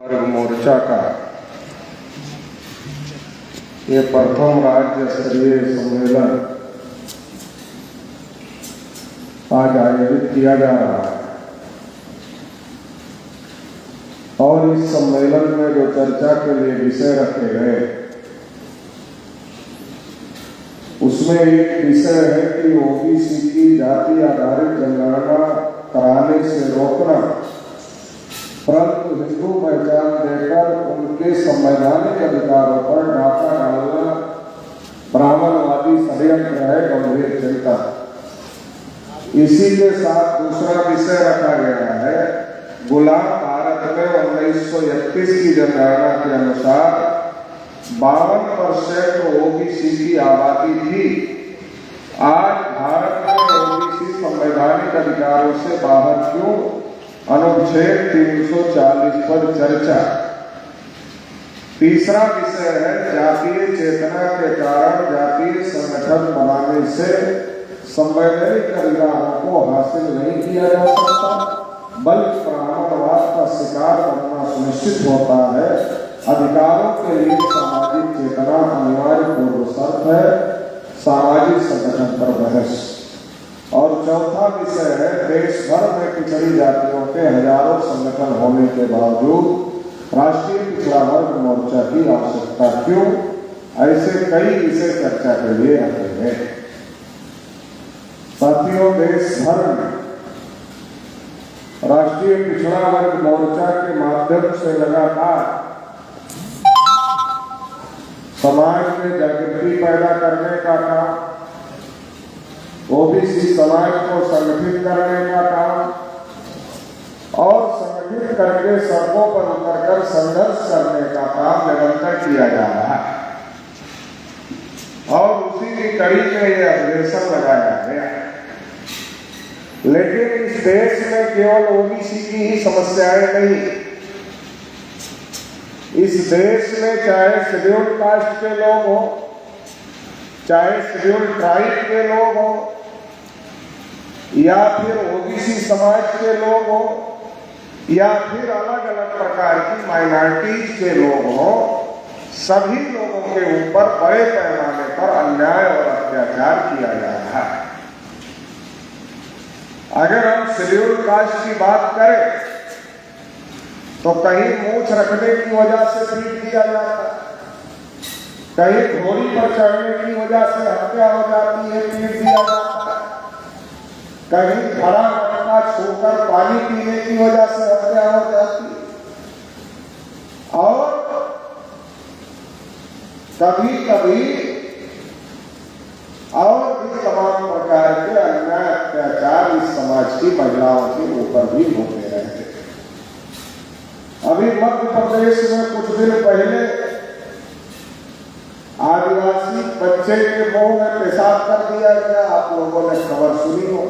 वर्ग मोर्चा का ये प्रथम राज्य स्तरीय सम्मेलन आज आयोजित किया जा रहा है और इस सम्मेलन में जो चर्चा के लिए विषय रखे गए उसमें एक विषय है कि ओबीसी की जाति आधारित जनगणना कराने से रोकना, परंतु हिंदू पहचान देकर उनके संवैधानिक अधिकारों पर डाका डालना ब्राह्मणवादी षड्यंत्र है, गंभीर चिंता। इसी के साथ दूसरा विषय रखा गया है, गुलाम भारत में 1931 की जनगणना के अनुसार 52% ओबीसी की आबादी थी। आज भारत में ओबीसी संवैधानिक अधिकारों से बाहर क्यों? अनुच्छेद 340 पर चर्चा। तीसरा विषय है, जातीय चेतना के कारण जातीय संगठन बनाने से संवैधानिक अधिकारों को हासिल नहीं किया जा सकता, बल्कि ब्राह्मणवाद का शिकार बनना सुनिश्चित होता है। अधिकारों के लिए सामाजिक चेतना अनिवार्य पूर्व शर्त है। सामाजिक संगठन पर बहस। और चौथा विषय है, देश भर में पिछड़ी जातियों के हजारों संगठन होने के बावजूद राष्ट्रीय पिछड़ा वर्ग मोर्चा की आवश्यकता क्यों? ऐसे कई विषय चर्चा के लिए रखे गए। साथियों, देश भर में राष्ट्रीय पिछड़ा वर्ग मोर्चा के माध्यम से लगातार समाज में जागृति पैदा करने का काम, ओबीसी समाज को संगठित करने का काम और संगठित करके सड़कों पर उतरकर संघर्ष करने का काम निरंतर किया जा रहा है और उसी की कड़ी में यह अधिवेशन लगाया गया। लेकिन इस देश में केवल ओबीसी की ही समस्याएं नहीं, इस देश में चाहे शेड्यूल कास्ट के लोग हो, चाहे शेड्यूल ट्राइब के लोग हो, या फिर ओबीसी समाज के लोग हो, या फिर अलग अलग प्रकार की माइनॉरिटीज के लोग हो, सभी लोगों के ऊपर बड़े पैमाने पर अन्याय और अत्याचार किया जा रहा है। अगर हम शेड्यूल कास्ट की बात करें तो कहीं मूछ रखने की वजह से पीट दिया जाता है, कहीं घोड़ी पर चढ़ने की वजह से हत्या हो जाती है, पीट दिया जाता है, कहीं घड़ा मटका छूकर पानी पीने की वजह से हत्या हो जाती है, और कभी कभी और भी तमाम प्रकार के अन्याय अत्याचार इस समाज की महिलाओं के ऊपर भी होते रहते। अभी मध्य प्रदेश में कुछ दिन पहले आदिवासी बच्चे के मुंह में पेशाब कर दिया गया, आप लोगों ने खबर सुनी हो।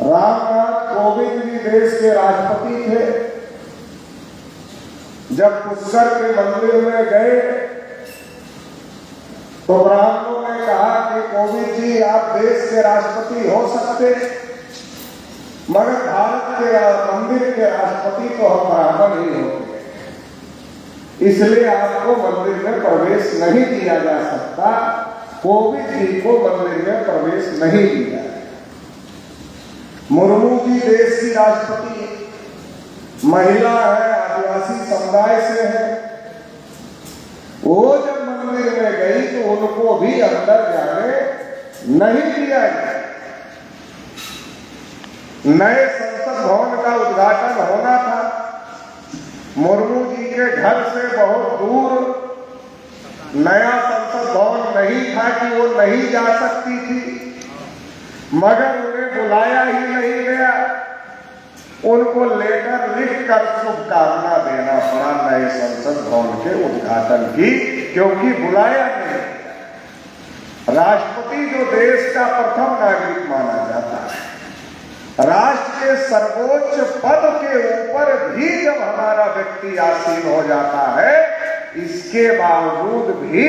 रामनाथ कोविंद जी देश के राष्ट्रपति थे, जब पुष्कर के मंदिर में गए तो ब्राह्मणों ने कहा कि कोविंद जी आप देश के राष्ट्रपति हो सकते, मगर भारत के मंदिर के राष्ट्रपति तो हम ब्राह्मण ही होते, इसलिए आपको मंदिर में प्रवेश नहीं दिया जा सकता। कोविंद जी को मंदिर में प्रवेश नहीं दिया। मुर्मू जी देश की राष्ट्रपति, महिला है, आदिवासी समुदाय से है, वो जब मंदिर में गई तो उनको भी अंदर जाने नहीं दिया गया। नए संसद भवन का उद्घाटन होना था, मुर्मू जी के घर से बहुत दूर नया संसद भवन नहीं था कि वो नहीं जा सकती थी, मगर उन्हें बुलाया ही नहीं गया। उनको लेटर लिखकर शुभकामना देना पड़ा नए संसद भवन के उद्घाटन की, क्योंकि बुलाया नहीं। राष्ट्रपति जो देश का प्रथम नागरिक माना जाता है, राष्ट्र के सर्वोच्च पद के ऊपर भी जब हमारा व्यक्ति आसीन हो जाता है, इसके बावजूद भी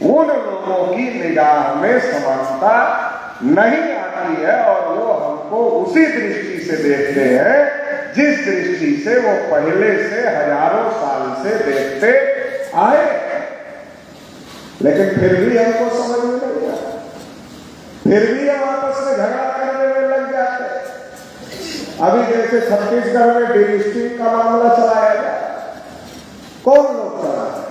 उन लोगों की निगाह में समानता नहीं आती है और वो हमको उसी दृष्टि से देखते हैं जिस दृष्टि से वो पहले से हजारों साल से देखते आए, लेकिन फिर भी हमको समझ में नहीं आता, फिर भी हम आपस में झगड़ा करने में लग जाते। अभी जैसे छत्तीसगढ़ में डिलिस्टिंग का मामला चलाया गया, कौन लोग चला रहे?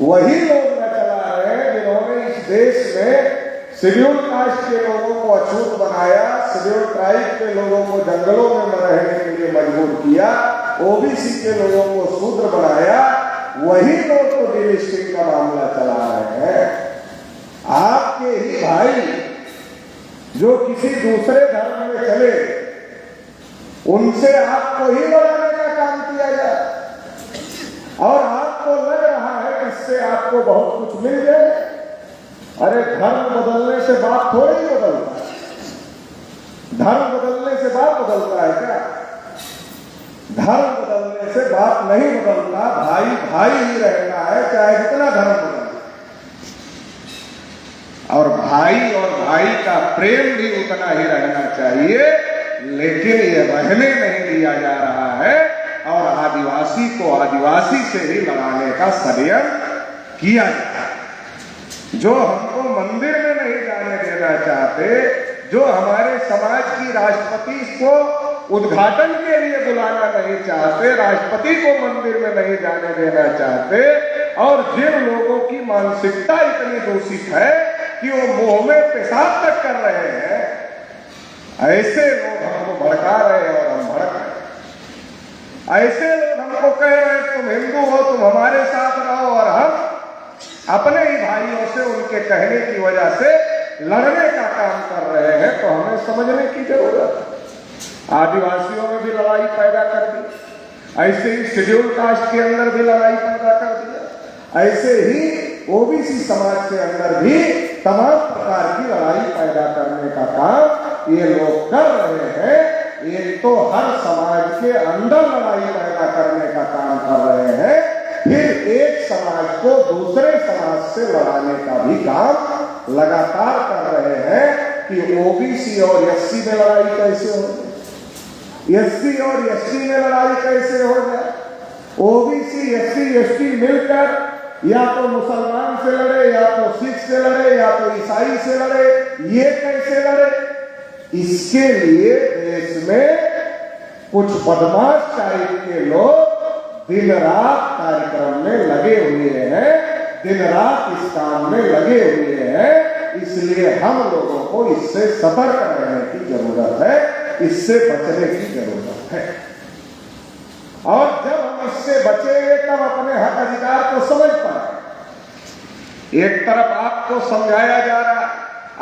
वही लोग न चला रहे हैं जिन्होंने इस देश में शेड्यूल कास्ट के लोगों को अछूत बनाया, शेड्यूल ट्राइब के लोगों को जंगलों में रहने के लिए मजबूर किया, ओबीसी के लोगों को शूद्र बनाया। वही लोग तो डिलिस्टिंग का मामला चला रहे हैं। आपके ही भाई जो किसी दूसरे धर्म में चले, उनसे आपको ही लड़ाने का काम किया जाए, और आपको लग रहा है कि इससे आपको बहुत कुछ मिल जाए। अरे धर्म बदलने से बात थोड़ी बदलता है, धर्म बदलने से बात बदलता है क्या? धर्म बदलने से बात नहीं बदलता, भाई भाई ही रहना है, चाहे जितना धर्म बदले। और भाई का प्रेम भी उतना ही रहना चाहिए, लेकिन ये रहने नहीं दिया जा रहा है, और आदिवासी को आदिवासी से ही लड़ाने का षड्यंत्र किया जाता है। जो हमको मंदिर में नहीं जाने देना चाहते, जो हमारे समाज की राष्ट्रपति को उद्घाटन के लिए बुलाना नहीं चाहते, राष्ट्रपति को मंदिर में नहीं जाने देना चाहते, और जिन लोगों की मानसिकता इतनी दूषित है कि वो मुंह में पेशाब तक कर रहे हैं, ऐसे लोग हमको भड़का रहे हैं और हम भड़क रहे हैं। ऐसे लोग हमको कह रहे हैं तुम हिंदू हो, तुम हमारे साथ रहो, और हम अपने ही भाइयों से उनके कहने की वजह से लड़ने का काम कर रहे हैं। तो हमें समझने की जरूरत है। आदिवासियों में भी लड़ाई पैदा कर दी, ऐसे ही शेड्यूल कास्ट के अंदर भी लड़ाई पैदा कर दिया, ऐसे ही ओबीसी समाज के अंदर भी तमाम प्रकार की लड़ाई पैदा करने का काम ये लोग कर रहे हैं। ये तो हर समाज के अंदर लड़ाई पैदा करने का काम कर रहे हैं, फिर एक समाज को दूसरे समाज से लड़ाने का भी काम लगातार कर रहे हैं कि ओबीसी और एससी में लड़ाई कैसे हो जाए, एससी और एसटी में लड़ाई कैसे हो जाए, ओबीसी एससी एसटी मिलकर या तो मुसलमान से लड़े, या तो सिख से लड़े, या तो ईसाई से लड़े, ये कैसे लड़े? इसके लिए देश में कुछ बदमाश टाइप के लोग दिन रात कार्यक्रम में लगे हुए हैं, दिन रात इस काम में लगे हुए हैं। इसलिए हम लोगों को इससे सतर्क रहने की जरूरत है, इससे बचने की जरूरत है। और जब हम इससे बचेंगे तब अपने हक अधिकार को समझ पाएंगे। एक तरफ आपको समझाया जा रहा है,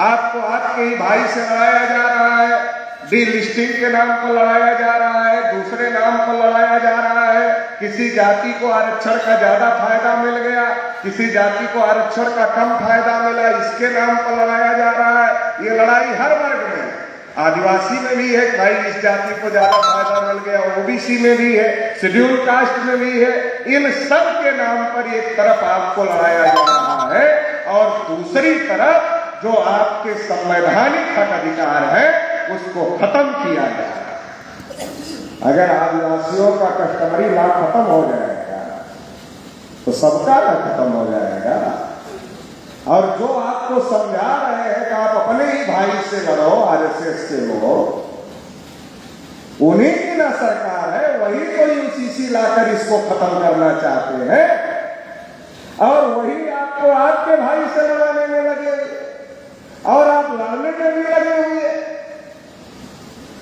आपको आपके ही भाई से लड़ाया जा रहा है, डिलिस्टिंग के नाम पर लड़ाया जा रहा है, दूसरे नाम पर लड़ाया जा रहा है, किसी जाति को आरक्षण का ज्यादा फायदा मिल गया, किसी जाति को आरक्षण का कम फायदा मिला, इसके नाम पर लड़ाया जा रहा है। ये लड़ाई हर वर्ग में, आदिवासी में भी है, भाई इस जाति को ज्यादा फायदा मिल गया, ओबीसी में भी है, शेड्यूल कास्ट में भी है। इन सब के नाम पर एक तरफ आपको लड़ाया जा रहा है, और दूसरी तरफ जो आपके संवैधानिक हक अधिकार है उसको खत्म किया जा रहा है। अगर आदिवासियों का कस्टमरी लॉ खत्म हो जाएगा तो सबका ना खत्म हो जाएगा। और जो आपको समझा रहे हैं कि आप अपने ही भाई से लड़ो, आरएसएस से लड़ो, उन्हीं की ना सरकार है, वही तो यूसीसी लाकर इसको खत्म करना चाहते हैं, और वही आपको आपके भाई से लड़ाने में लगे, और आप लड़ने में भी लगे हुए।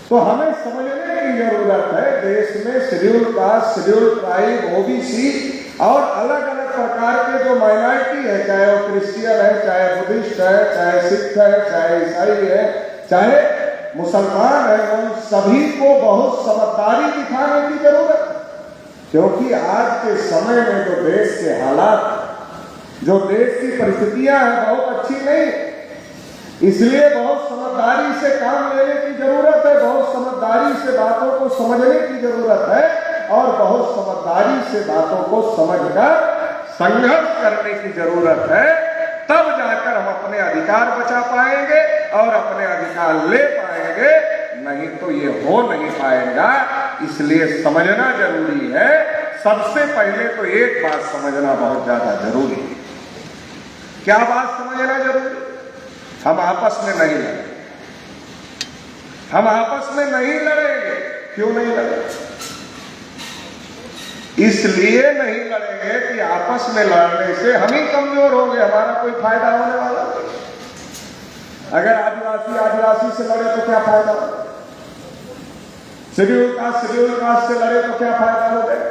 तो हमें समझने की जरूरत है, देश में schedule caste, schedule tribe, OBC और अलग अलग प्रकार के जो माइनॉरिटी है, चाहे वो क्रिश्चियन है, चाहे बुद्धिस्ट है, चाहे सिख है, चाहे ईसाई है, चाहे मुसलमान है, उन सभी को बहुत समझदारी दिखाने की जरूरत है। क्योंकि आज के समय में जो देश के हालात, जो देश की परिस्थितियां हैं, बहुत अच्छी नहीं, इसलिए बहुत समझदारी से काम लेने की जरूरत है, बहुत समझदारी से बातों को समझने की जरूरत है, और बहुत समझदारी से बातों को समझकर संघर्ष करने की जरूरत है। तब जाकर हम अपने अधिकार बचा पाएंगे और अपने अधिकार ले पाएंगे। नहीं तो ये हो नहीं पाएगा। इसलिए समझना जरूरी है। सबसे पहले तो एक बात समझना बहुत ज्यादा जरूरी है। क्या बात समझना जरूरी? हम आपस में नहीं लड़ेंगे। हम आपस में नहीं लड़ेंगे। क्यों नहीं लड़ेंगे? इसलिए नहीं लड़ेंगे कि आपस में लड़ने से हम ही कमजोर होंगे, हमारा कोई फायदा होने वाला नहीं। अगर आदिवासी से लड़े तो क्या फायदा? शेड्यूल कास्ट से लड़े तो क्या फायदा हो जाए?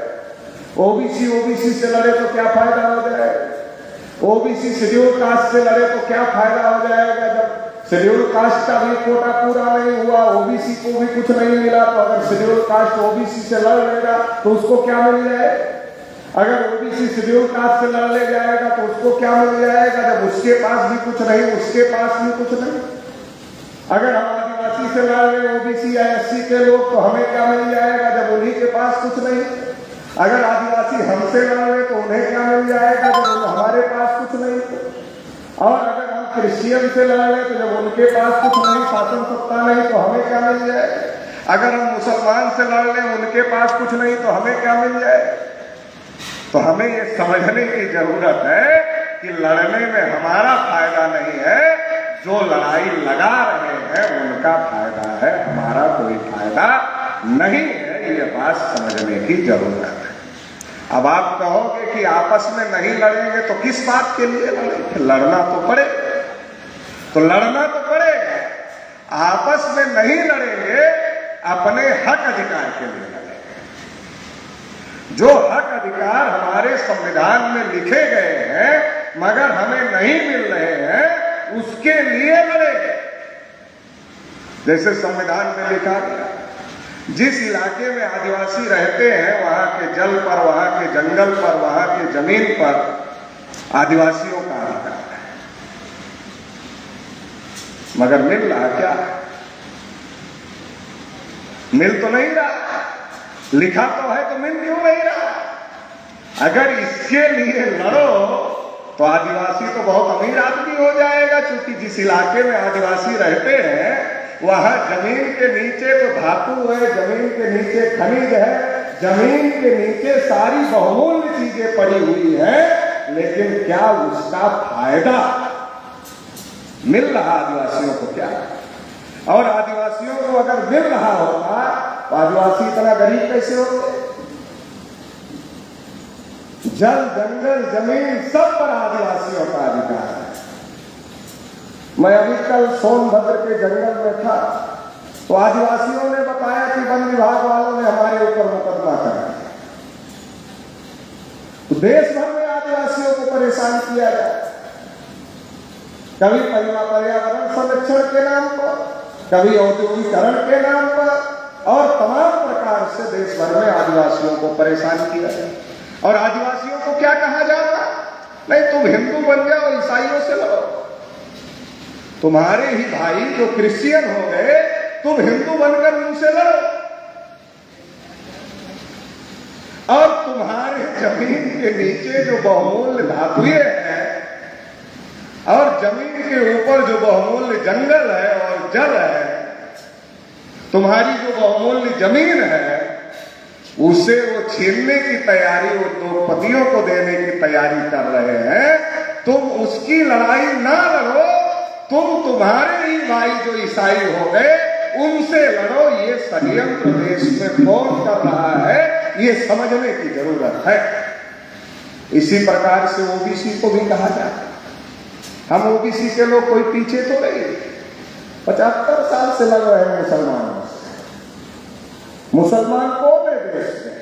ओबीसी से लड़े तो क्या फायदा हो जाए? ओबीसी शेड्यूल कास्ट से लड़े तो क्या फायदा हो जाएगा? जब शेड्यूल कास्ट का भी कोटा पूरा नहीं हुआ, ओबीसी को भी कुछ नहीं मिला, तो अगर शेड्यूल कास्ट ओबीसी से लड़ लेगा तो उसको क्या मिल जाए? अगर ओबीसी शेड्यूल कास्ट से लड़ ले जाएगा तो उसको क्या मिल जाएगा? जब उसके पास भी कुछ नहीं, उसके पास भी कुछ नहीं। अगर हम आदिवासी से लड़ रहे ओबीसी या एससी के लोग, तो हमें क्या मिल जाएगा जब उन्हीं के पास कुछ नहीं? अगर आदिवासी हमसे लड़ रहे तो उन्हें क्या मिल जाएगा जब हमारे पास कुछ नहीं? और अगर हम क्रिश्चियन से लड़ रहे तो जब उनके पास कुछ नहीं, शासन सत्ता नहीं, तो हमें क्या मिल जाए? अगर हम मुसलमान से लड़ रहे उनके पास कुछ नहीं, तो हमें क्या मिल जाए? तो हमें ये समझने की जरूरत है कि लड़ने में हमारा फायदा नहीं है, जो लड़ाई लगा रहे हैं उनका फायदा है, हमारा कोई फायदा नहीं है। ये बात समझने की जरूरत है। अब आप कहोगे कि आपस में नहीं लड़ेंगे तो किस बात के लिए लड़ेंगे? लड़ना तो पड़ेगा। तो लड़ना तो पड़ेगा। आपस में नहीं लड़ेंगे, अपने हक अधिकार के लिए लड़ेंगे। जो हक अधिकार हमारे संविधान में लिखे गए हैं मगर हमें नहीं मिल रहे हैं, उसके लिए लड़ेंगे। जैसे संविधान में लिखा गया, जिस इलाके में आदिवासी रहते हैं वहां के जल पर, वहां के जंगल पर, वहां के जमीन पर आदिवासियों का अधिकार है। मगर मिल रहा क्या? मिल तो नहीं रहा। लिखा तो है तो मिल क्यों नहीं रहा? अगर इसके लिए लड़ो तो आदिवासी तो बहुत अमीर आदमी हो जाएगा, क्योंकि जिस इलाके में आदिवासी रहते हैं वहां जमीन के नीचे तो धातु है, जमीन के नीचे खनिज है, जमीन के नीचे सारी बहुमूल्य चीजें पड़ी हुई हैं, लेकिन क्या उसका फायदा मिल रहा आदिवासियों को? क्या? और आदिवासियों को अगर मिल रहा होता तो आदिवासी इतना गरीब कैसे होते? जल, जंगल, जमीन सब पर आदिवासियों का अधिकार है। मैं अभी कल सोनभद्र के जंगल में था तो आदिवासियों ने बताया कि वन विभाग वालों ने हमारे ऊपर मुकदमा कर दिया। तो देश भर में आदिवासियों को परेशान किया जाए, कभी पर्यावरण संरक्षण के नाम पर, कभी औद्योगिकरण के नाम पर, और तमाम प्रकार से देश भर में आदिवासियों को परेशान किया जाए। और आदिवासियों को क्या कहा जाता? नहीं तुम हिंदू बन जाओ, ईसाइयों से लड़ो। तुम्हारे ही भाई जो क्रिश्चियन हो गए, तुम हिंदू बनकर उनसे लड़ो। और तुम्हारे जमीन के नीचे जो बहुमूल्य धातुएं हैं और जमीन के ऊपर जो बहुमूल्य जंगल है और जल है, तुम्हारी जो बहुमूल्य जमीन है, उसे वो छीनने की तैयारी, वो उद्योगपतियों को देने की तैयारी कर रहे हैं। तुम उसकी लड़ाई ना लड़ो, तुम तुम्हारे ही भाई जो ईसाई हो गए उनसे लड़ो। ये षड्यंत्र देश में कौन कर रहा है, ये समझने की जरूरत है। इसी प्रकार से ओबीसी को भी कहा जाता है। हम ओबीसी के लोग कोई पीछे तो नहीं, 75 साल से लग रहे हैं मुसलमानों से। मुसलमान कौन है देश में?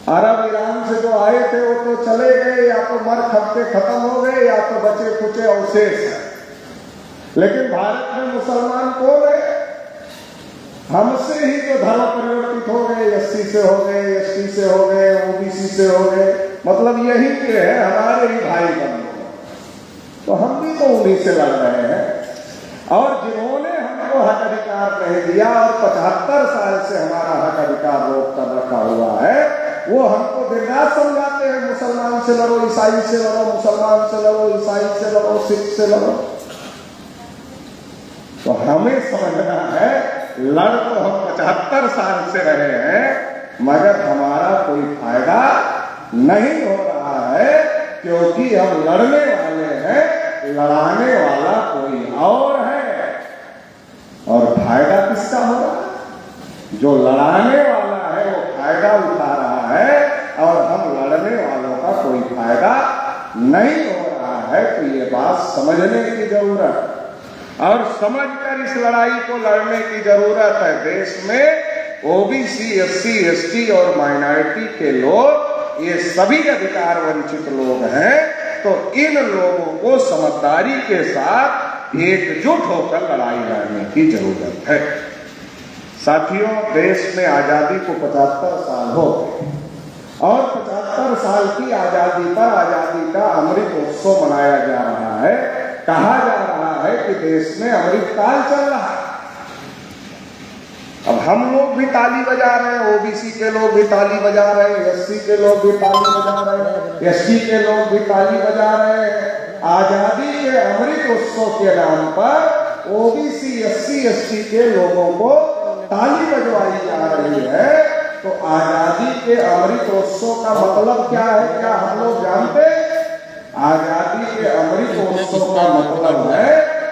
अरब ईरान से जो आए थे वो तो चले गए, या तो मर खपते खत्म हो गए, या तो बचे खुचे अवशेष हैं। लेकिन भारत में मुसलमान कौन है? हमसे ही जो धर्म परिवर्तित हो गए, एससी से हो गए, एसटी से हो गए, ओबीसी से हो गए, मतलब यही के हैं, हमारे ही भाई बन गए। तो हम भी तो उन्हीं से लड़ रहे हैं। और जिन्होंने हमको हक अधिकार नहीं दिया और 75 साल से हमारा हक अधिकार रोक कर रखा हुआ है, वो हमको दिन रात समझाते हैं मुसलमान से लड़ो, ईसाई से लड़ो, मुसलमान से लड़ो, ईसाई से लड़ो, सिख से लड़ो। तो हमें समझना है लड़ तो हम 75 साल से रहे हैं मगर हमारा कोई फायदा नहीं हो रहा है, क्योंकि हम लड़ने वाले हैं, लड़ाने वाला कोई और है। और फायदा किसका हो रहा है? जो लड़ाने वाला है वो फायदा उठा रहा है और हम लड़ने वालों का कोई फायदा नहीं हो रहा है। तो ये बात समझने की जरूरत और समझकर इस लड़ाई को लड़ने की जरूरत है। देश में ओबीसी, एससी, एसटी और माइनॉरिटी के लोग, ये सभी अधिकार वंचित लोग हैं। तो इन लोगों को समझदारी के साथ एकजुट होकर लड़ाई लड़ने की जरूरत है। साथियों, देश में आजादी को 75 साल हो गए और 75 साल की आजादी पर आजादी का अमृत उत्सव मनाया जा रहा है। कहा जा रहा है कि देश में अमृत काल चल रहा है। अब हम लोग भी ताली बजा रहे हैं, ओबीसी के लोग भी ताली बजा रहे हैं, एससी के लोग भी ताली बजा रहे हैं, एसटी के लोग भी ताली बजा रहे हैं। आजादी के अमृत उत्सव के नाम पर ओबीसी, एससी, एसटी के लोगों को ताली बजवाई जा रही है। तो आजादी के अमृत उत्सव का मतलब क्या है? क्या हम लोग जानते? आजादी के अमृत उत्सव का मतलब है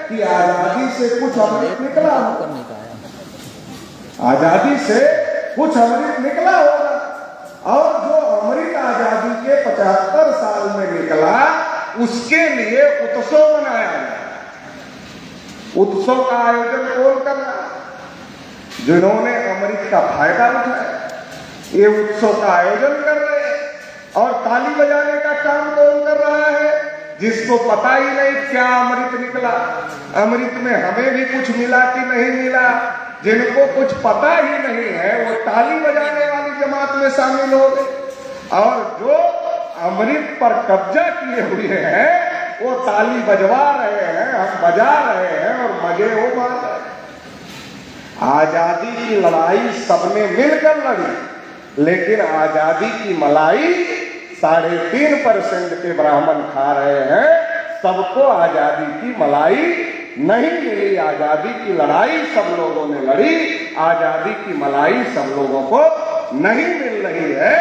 कि आजादी से कुछ अमृत निकला, आजादी से कुछ अमृत निकला होगा। और जो अमृत आजादी के 75 साल में निकला, उसके लिए उत्सव मनाया गया। उत्सव का आयोजन कौन कर रहा है? जिन्होंने अमृत का फायदा उठाया, ये उत्सव का आयोजन कर रहे हैं। और ताली बजाने का काम कौन कर रहा है? जिसको पता ही नहीं क्या अमृत निकला, अमृत में हमें भी कुछ मिला कि नहीं मिला, जिनको कुछ पता ही नहीं है, वो ताली बजाने वाली जमात में शामिल हो गए। और जो अमृत पर कब्जा किए हुए हैं, वो ताली बजवा रहे हैं, हम बजा रहे हैं और मजे वो मार रहे हैं। आजादी की लड़ाई सबने मिलकर लड़ी, लेकिन आजादी की मलाई 3.5% के ब्राह्मण खा रहे हैं। सबको आजादी की मलाई नहीं मिली। आजादी की लड़ाई सब लोगों ने लड़ी, आजादी की मलाई सब लोगों को नहीं मिल रही है,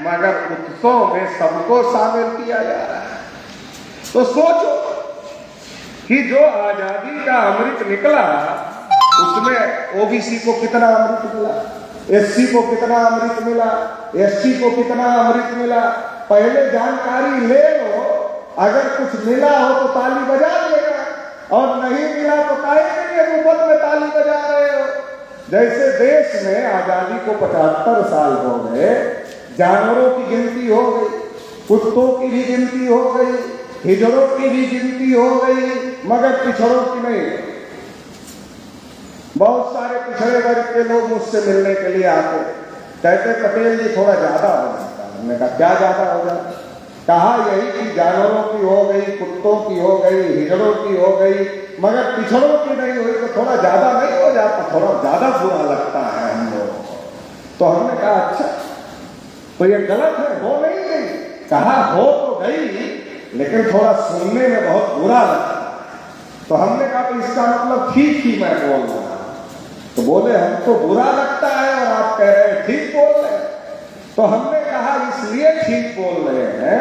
मगर उत्सव में सबको शामिल किया जा रहा है। तो सोचो कि जो आजादी का अमृत निकला, उसमें ओबीसी को कितना अमृत मिला, एससी को कितना अमृत मिला, एसटी को कितना अमृत मिला। पहले जानकारी ले लो, अगर कुछ मिला हो तो ताली बजा देगा, और नहीं मिला तो काहे के लिए मुफ्त में ताली बजा रहे हो। जैसे देश में आजादी को 75 साल हो गए, जानवरों की गिनती हो गई, कुत्तों की भी गिनती हो गई, हिजड़ों की भी गिनती हो गई, मगर पिछड़ों की नहीं। बहुत सारे पिछड़े वर्ग के लोग मुझसे मिलने के लिए आते, कहते पटेल जी थोड़ा ज्यादा हो जाता है। हमने कहा क्या ज्यादा हो जाता? कहा यही कि जानवरों की हो गई, कुत्तों की हो गई, हिजड़ों की हो गई, मगर पिछड़ों की नहीं हुई तो थोड़ा ज्यादा नहीं हो जाता? थोड़ा ज्यादा बुरा लगता है हम लोगों को। तो हमने कहा अच्छा, तो ये गलत है, हो नहीं गई? कहा हो तो गई, लेकिन थोड़ा सुनने में बहुत बुरा लगता है। तो हमने कहा तो इसका मतलब ठीक ही मैं बोल रहा हूं। तो बोले हम तो बुरा लगता है और आप कह रहे हैं ठीक बोल रहे हैं। तो हमने कहा इसलिए ठीक बोल रहे हैं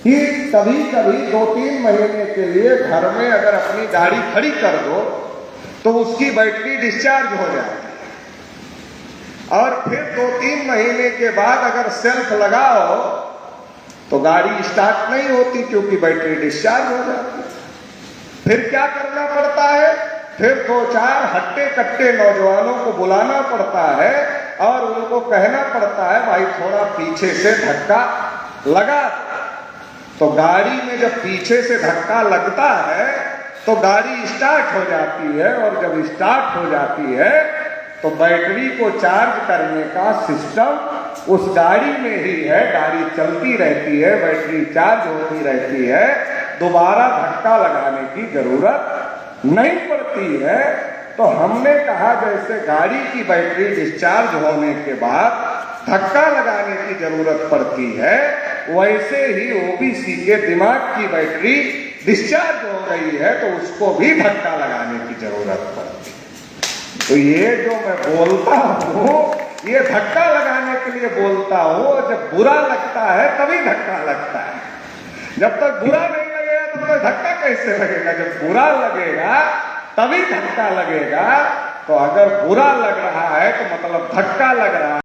कि कभी कभी 2-3 महीने के लिए घर में अगर अपनी गाड़ी खड़ी कर दो तो उसकी बैटरी डिस्चार्ज हो जाती है, और फिर 2-3 महीने के बाद अगर सेल्फ लगाओ तो गाड़ी स्टार्ट नहीं होती, क्योंकि बैटरी डिस्चार्ज हो जाती है। फिर क्या करना पड़ता है? फिर 2-4 हट्टे कट्टे नौजवानों को बुलाना पड़ता है और उनको कहना पड़ता है भाई थोड़ा पीछे से धक्का लगा। तो गाड़ी में जब पीछे से धक्का लगता है तो गाड़ी स्टार्ट हो जाती है, और जब स्टार्ट हो जाती है तो बैटरी को चार्ज करने का सिस्टम उस गाड़ी में ही है। गाड़ी चलती रहती है, बैटरी चार्ज होती रहती है, दोबारा धक्का लगाने की जरूरत नहीं पड़ती है। तो हमने कहा जैसे गाड़ी की बैटरी डिस्चार्ज होने के बाद धक्का लगाने की जरूरत पड़ती है, वैसे ही ओबीसी के दिमाग की बैटरी डिस्चार्ज हो गई है, तो उसको भी धक्का लगाने की जरूरत पड़ती है। तो ये जो मैं बोलता हूँ ये धक्का लगाने के लिए बोलता हूँ। जब बुरा लगता है तभी धक्का लगता है, जब तक बुरा नहीं लगेगा तब तक धक्का कैसे लगेगा? जब बुरा लगेगा तभी धक्का लगेगा। तो अगर बुरा लग रहा है तो मतलब धक्का लग रहा है।